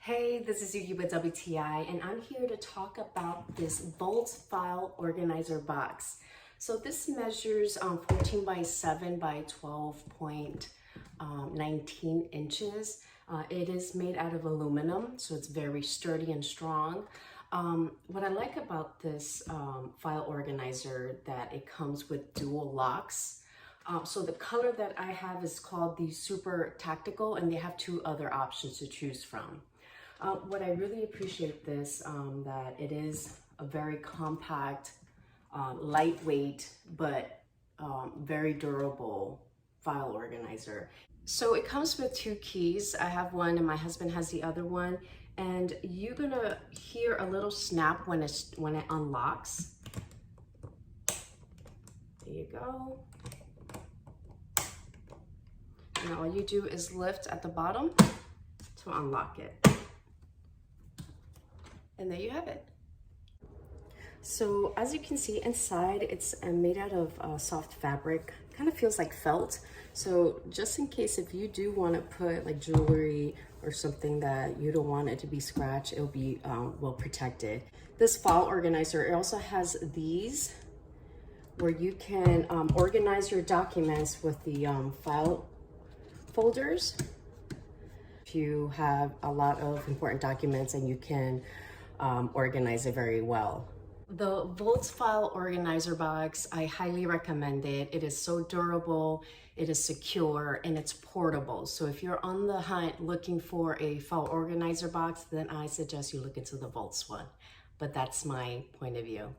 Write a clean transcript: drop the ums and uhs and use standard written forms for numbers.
Hey, this is Yuki with WTI, and I'm here to talk about this Vaultz file organizer box. So this measures 14 by 7 by 12.19 inches. It is made out of aluminum, so it's very sturdy and strong. What I like about this file organizer that it comes with dual locks. So the color that I have is called the Super Tactical, and they have two other options to choose from. What I really appreciate this, that it is a very compact, lightweight, but very durable file organizer. So it comes with two keys. I have one and my husband has the other one. And you're gonna hear a little snap when it unlocks. There you go. And all you do is lift at the bottom to unlock it. And there you have it. So as you can see inside, it's made out of soft fabric. Kind of feels like felt. So just in case if you do want to put like jewelry or something that you don't want it to be scratched, it'll be well protected. This file organizer, it also has these where you can organize your documents with the file folders. If you have a lot of important documents, and you can organize it very well. The Vaultz file organizer box, I highly recommend it. It is so durable, it is secure, and it's portable. So if you're on the hunt looking for a file organizer box, then I suggest you look into the Vaultz one. But that's my point of view.